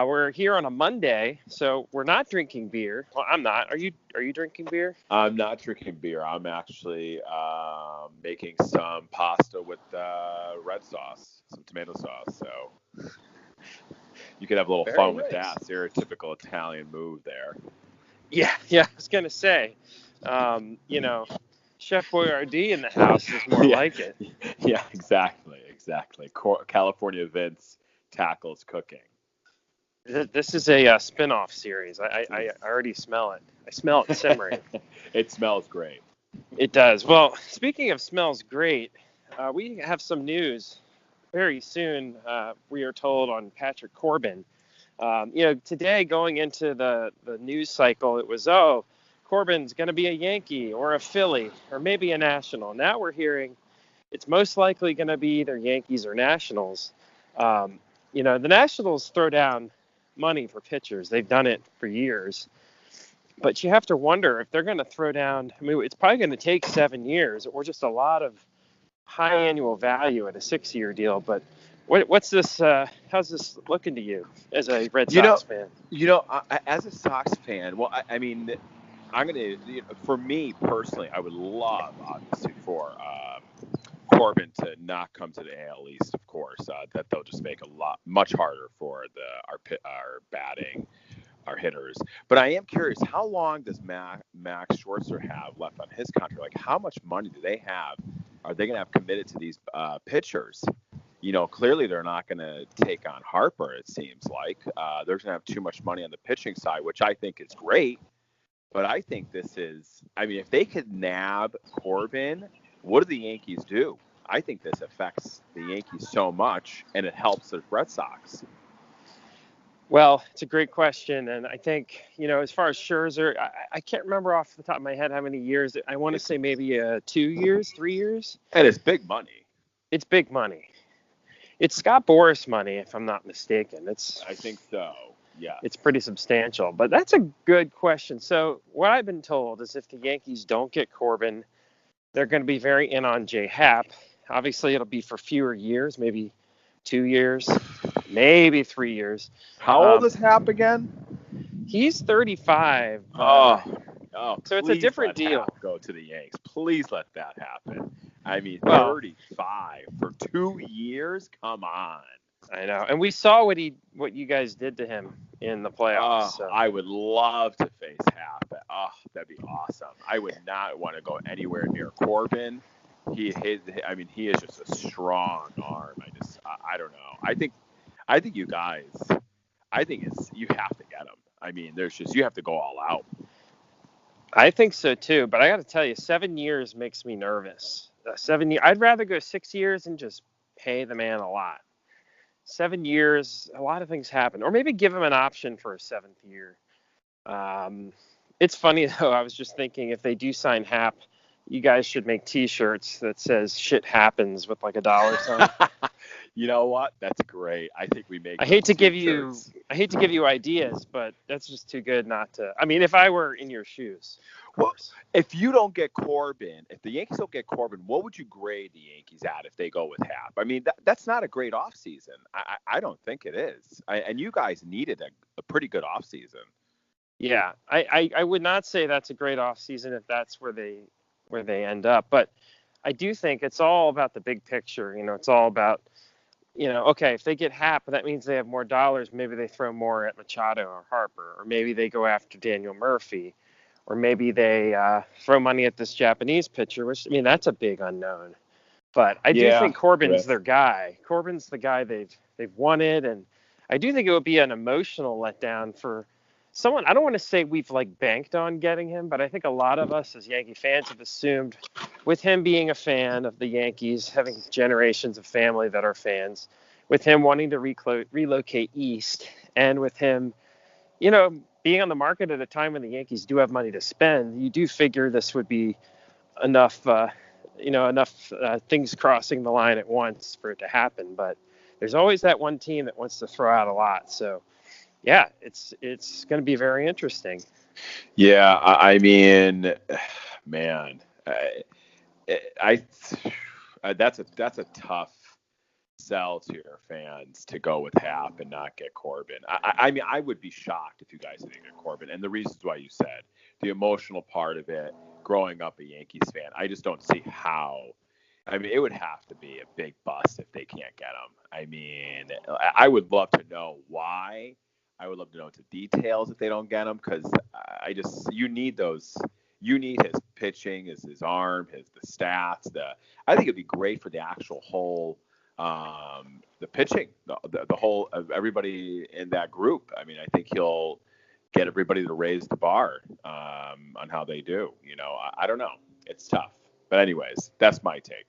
We're here on a Monday, so we're not drinking beer. Well, I'm not. Are you drinking beer? I'm not drinking beer. I'm actually making some pasta with red sauce, some tomato sauce. So you could have a little Very fun with nice. that. Stereotypical Italian move there. Yeah. I was gonna say, Chef Boyardee in the house is more yeah, like it. yeah, exactly. California Vince tackles cooking. This is a spin-off series. I already smell it. I smell it simmering. It smells great. It does. Well, speaking of smells great, we have some news very soon. We are told on Patrick Corbin. Today going into the news cycle, it was, Corbin's going to be a Yankee or a Philly or maybe a National. Now we're hearing it's most likely going to be either Yankees or Nationals. The Nationals throw down money for pitchers. They've done it for years. But you have to wonder if they're going to throw down. I mean, it's probably going to take 7 years or just a lot of high annual value at a 6-year deal. But what's this? How's this looking to you as a Red You know, Sox fan? as a Sox fan, well, I mean, I'm gonna. For me personally, I would love, obviously, for Corbin to not come to the AL East. Of course, that they'll just make much harder for our batting, our hitters. But I am curious, how long does Max Scherzer have left on his contract? Like, how much money do they have? Are they going to have committed to these pitchers? Clearly they're not going to take on Harper, it seems like. They're going to have too much money on the pitching side, which I think is great. But I think if they could nab Corbin, what do the Yankees do? I think this affects the Yankees so much, and it helps the Red Sox. Well, it's a great question, and I think as far as Scherzer, I can't remember off the top of my head how many years. I want to say maybe 2 years, 3 years. And it's big money. It's big money. It's Scott Boras money, if I'm not mistaken. I think so. Yeah. It's pretty substantial, but that's a good question. So what I've been told is if the Yankees don't get Corbin, they're going to be very in on J Happ. Obviously, it'll be for fewer years, maybe 2 years, maybe 3 years. How old is Happ again? He's 35. So it's a different deal. Happ go to the Yanks. Please let that happen. I mean, Well, 35 for 2 years? Come on. I know. And we saw what you guys did to him in the playoffs. So. I would love to face Happ. That'd be awesome. I would not want to go anywhere near Corbin. He is just a strong arm. I don't know. I think you guys, you have to get him. I mean, you have to go all out. I think so too, but I got to tell you, 7 years makes me nervous. 7 years. I'd rather go 6 years and just pay the man a lot. 7 years, a lot of things happen, or maybe give him an option for a 7th year. It's funny though. I was just thinking, if they do sign Happ, you guys should make T-shirts that says "shit happens" with like a dollar sign. You know what? That's great. I think we make. I hate to give you ideas, but that's just too good not to. I mean, if I were in your shoes. Well, if you don't get Corbin, if the Yankees don't get Corbin, what would you grade the Yankees at if they go with Happ? I mean, that's not a great offseason. I don't think it is. And you guys needed a pretty good offseason. Yeah, I would not say that's a great offseason if that's where they end up. But I do think it's all about the big picture. It's all about, okay, if they get Happ, that means they have more dollars. Maybe they throw more at Machado or Harper, or maybe they go after Daniel Murphy, or maybe they throw money at this Japanese pitcher, which, that's a big unknown. But I do think Corbin's their guy. Corbin's the guy they've wanted, and I do think it would be an emotional letdown for someone. I don't want to say we've banked on getting him, but I think a lot of us as Yankee fans have assumed, with him being a fan of the Yankees, having generations of family that are fans, with him wanting to relocate east, and with him, being on the market at a time when the Yankees do have money to spend, you do figure this would be enough things crossing the line at once for it to happen. But there's always that one team that wants to throw out a lot. So yeah, it's going to be very interesting. Yeah, I mean, man, that's a tough sell to your fans to go with Hap and not get Corbin. I mean, I would be shocked if you guys didn't get Corbin. And the reasons why you said, the emotional part of it, growing up a Yankees fan, I just don't see how. I mean, it would have to be a big bust if they can't get him. I mean, I would love to know why. I would love to know the details if they don't get him, because you need those. You need his pitching, his arm, the stats. I think it'd be great for the actual whole, the pitching, the whole of everybody in that group. I mean, I think he'll get everybody to raise the bar on how they do. I don't know. It's tough. But anyways, that's my take.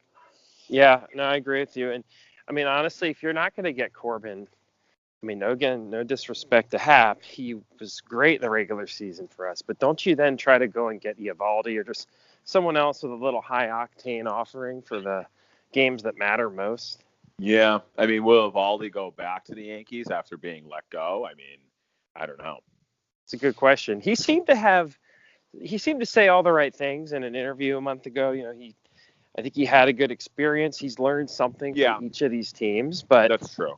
Yeah, no, I agree with you. And I mean, honestly, if you're not going to get Corbin, I mean, no disrespect to Hap. He was great in the regular season for us. But don't you then try to go and get Eovaldi or just someone else with a little high octane offering for the games that matter most? Yeah. I mean, will Eovaldi go back to the Yankees after being let go? I mean, I don't know. It's a good question. He seemed to say all the right things in an interview a month ago. I think he had a good experience. He's learned something from each of these teams, but that's true.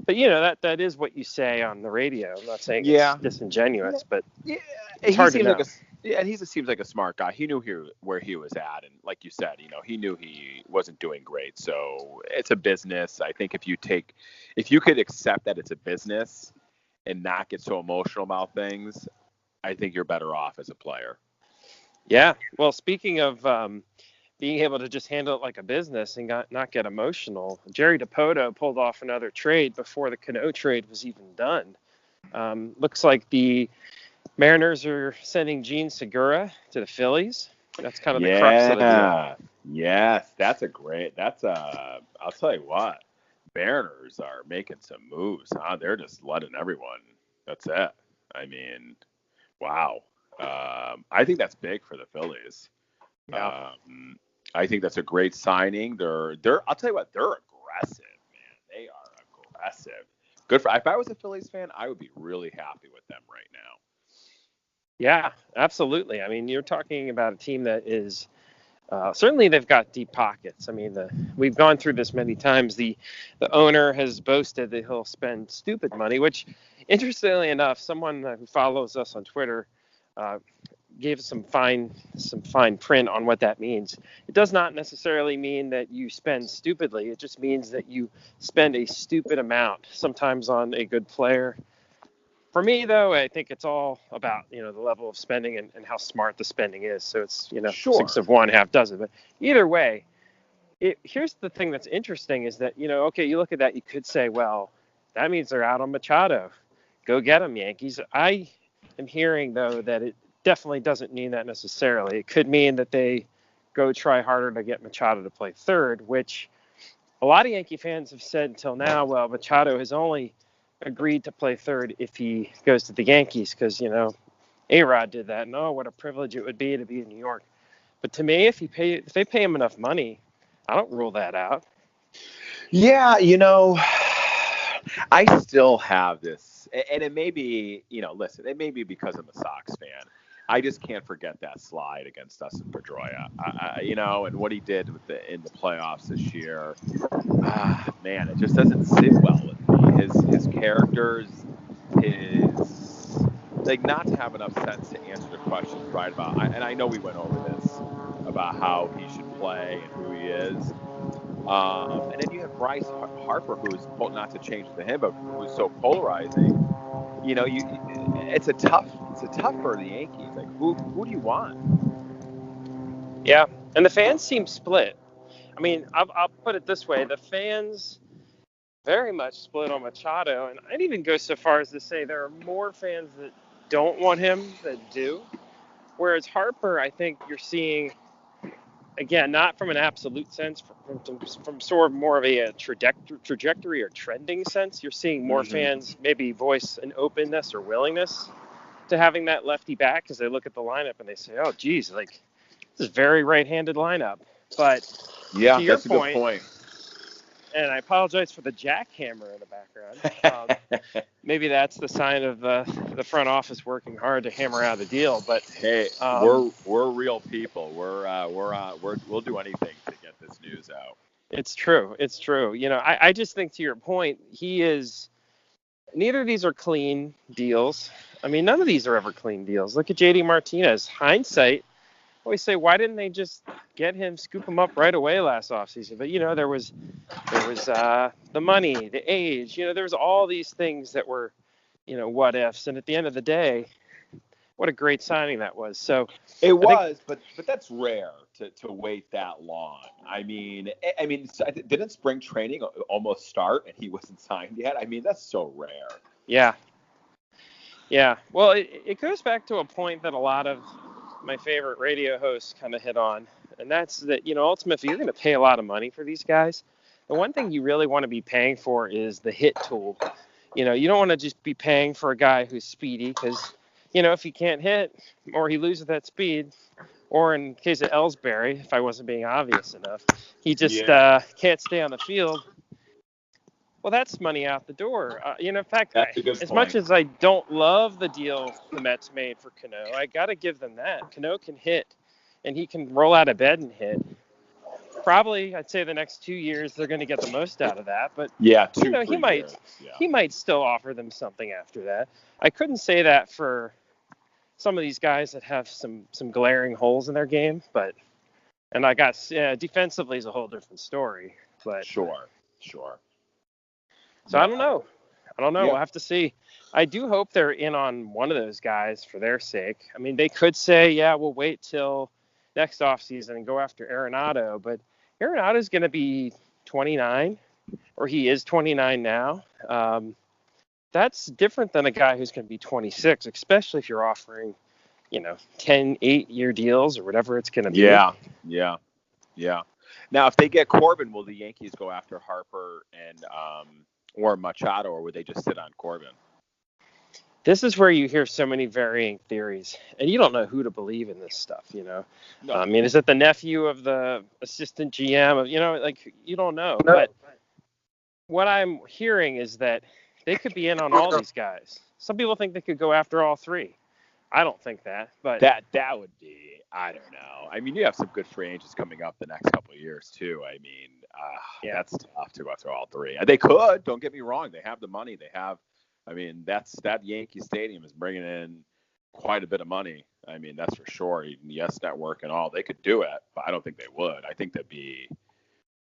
But that is what you say on the radio. I'm not saying it's disingenuous, but it's hard to know. He seems like a smart guy. He knew where he was at, and like you said, he knew he wasn't doing great. So it's a business. I think if you could accept that it's a business and not get so emotional about things, I think you're better off as a player. Yeah. Well, speaking of being able to just handle it like a business and not get emotional, Jerry DiPoto pulled off another trade before the Cano trade was even done. Looks like the Mariners are sending Gene Segura to the Phillies. That's kind of the crux of the deal. Yes, I'll tell you what, Mariners are making some moves, huh? They're just letting everyone. That's it. I mean, wow. I think that's big for the Phillies. Yeah. I think that's a great signing. They're I'll tell you what, they're aggressive, man. They are aggressive. Good for. If I was a Phillies fan, I would be really happy with them right now. Yeah, absolutely. I mean, you're talking about a team that is certainly they've got deep pockets. I mean, we've gone through this many times. The owner has boasted that he'll spend stupid money, which, interestingly enough, someone who follows us on Twitter gave some fine print on what that means. It does not necessarily mean that you spend stupidly. It just means that you spend a stupid amount, sometimes on a good player. For me, though, I think it's all about, the level of spending and how smart the spending is. So it's, sure. 6 of one, half dozen. But either way, here's the thing that's interesting is that, okay, you look at that, you could say, well, that means they're out on Machado. Go get him, Yankees. I am hearing, though, that it definitely doesn't mean that necessarily. It could mean that they go try harder to get Machado to play third, which a lot of Yankee fans have said until now, well, Machado has only agreed to play third if he goes to the Yankees because, A-Rod did that. And, what a privilege it would be to be in New York. But to me, if they pay him enough money, I don't rule that out. Yeah, I still have this, and it may be, listen, it may be because I'm a Sox fan. I just can't forget that slide against us in Pedroia, and what he did in the playoffs this year. Man, it just doesn't sit well with me. His characters, not to have enough sense to answer the questions right about. And I know we went over this about how he should play and who he is. And then you have Bryce Harper, who's not to change to him, but who's so polarizing. It's a tough for the Yankees. Like, who do you want? Yeah, and the fans seem split. I mean, I'll put it this way: the fans very much split on Machado, and I'd even go so far as to say there are more fans that don't want him than do. Whereas Harper, I think you're seeing, again, not from an absolute sense, from sort of more of a trajectory or trending sense, you're seeing more fans maybe voice an openness or willingness to having that lefty back because they look at the lineup and they say, oh, geez, like, this is a very right-handed lineup. But yeah, to your that's a good point. And I apologize for the jackhammer in the background. Maybe that's the sign of the front office working hard to hammer out a deal. But hey, we're real people. We'll do anything to get this news out. It's true. It's true. I just think to your point, neither of these are clean deals. I mean, none of these are ever clean deals. Look at JD Martinez. Hindsight, I always say, why didn't they just scoop him up right away last offseason? But, there was the money, the age, there was all these things that were, what ifs. And at the end of the day, what a great signing that was. So it was, but that's rare to wait that long. I mean, didn't spring training almost start and he wasn't signed yet? I mean, that's so rare. Yeah. Yeah. Well, it goes back to a point that a lot of my favorite radio hosts kind of hit on, and that's that, ultimately, if you're going to pay a lot of money for these guys, the one thing you really want to be paying for is the hit tool. You don't want to just be paying for a guy who's speedy because, if he can't hit or he loses that speed, or in case of Ellsbury, if I wasn't being obvious enough, he just can't stay on the field. Well, that's money out the door. In fact, as much as I don't love the deal the Mets made for Cano, I got to give them that. Cano can hit, and he can roll out of bed and hit. Probably, I'd say the next 2 years they're going to get the most out of that. But he might still offer them something after that. I couldn't say that for some of these guys that have some glaring holes in their game, and I got defensively is a whole different story. But sure. So I don't know. Yep. We'll have to see. I do hope they're in on one of those guys for their sake. I mean, they could say, yeah, we'll wait till next offseason and go after Arenado, but Arenado's going to be 29, or he is 29 now. That's different than a guy who's going to be 26, especially if you're offering, 10, 8-year deals or whatever it's going to be. Yeah. Now, if they get Corbin, will the Yankees go after Harper and or Machado, or would they just sit on Corbin? This is where you hear so many varying theories, and you don't know who to believe in this stuff, No. I mean, is it the nephew of the assistant GM? You don't know. No. But what I'm hearing is that they could be in on all these guys. Some people think they could go after all three. I don't think that, but that would be, I don't know. I mean, you have some good free agents coming up the next couple of years too. I mean, that's tough to go after all three. They could. Don't get me wrong. They have the money. That Yankee Stadium is bringing in quite a bit of money. I mean, that's for sure. Yes Network and all, they could do it, but I don't think they would. I think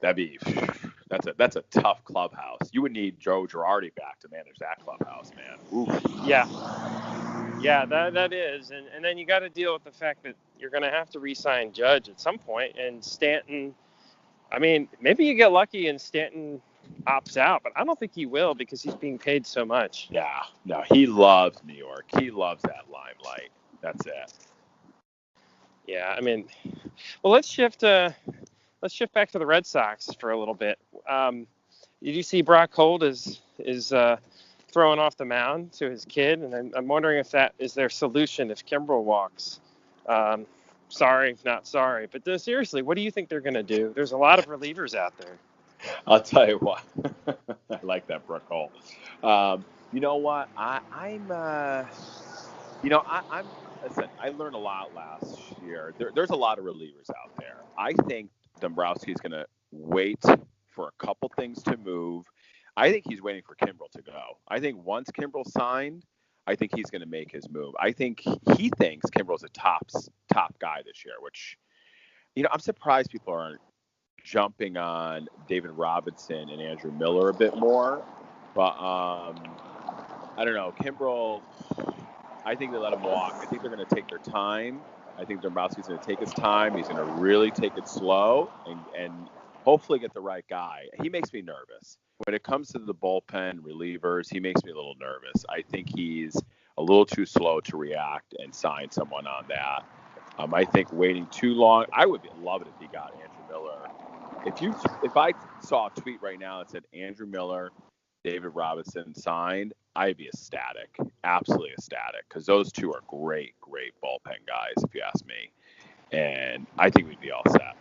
that's a tough clubhouse. You would need Joe Girardi back to manage that clubhouse, man. Ooh. Yeah, that is. And then you got to deal with the fact that you're going to have to re-sign Judge at some point. And Stanton, I mean, maybe you get lucky and Stanton opts out, but I don't think he will because he's being paid so much. Yeah, no, he loves New York. He loves that limelight. That's it. Yeah, I mean, well, let's shift back to the Red Sox for a little bit. Did you see Brock Holt is throwing off the mound to his kid, and I'm wondering if that is their solution if Kimbrel walks. Sorry, not sorry, but seriously, what do you think they're going to do? There's a lot of relievers out there. I'll tell you what. I like that, Brock Holt. You know what? Listen, I learned a lot last year. There's a lot of relievers out there. I think Dombrowski's going to wait for a couple things to move. I think he's waiting for Kimbrel to go. I think once Kimbrel's signed, I think he's going to make his move. I think he thinks Kimbrel's a top guy this year, which, I'm surprised people aren't jumping on David Robinson and Andrew Miller a bit more. But I don't know. Kimbrel, I think they let him walk. I think they're going to take their time. I think Dombrowski's going to take his time. He's going to really take it slow and hopefully get the right guy. He makes me nervous. When it comes to the bullpen relievers, he makes me a little nervous. I think he's a little too slow to react and sign someone on that. I think waiting too long. I would love it if he got Andrew Miller. If I saw a tweet right now that said Andrew Miller, David Robinson signed, I'd be ecstatic, absolutely ecstatic, because those two are great bullpen guys, if you ask me. And I think we'd be all set.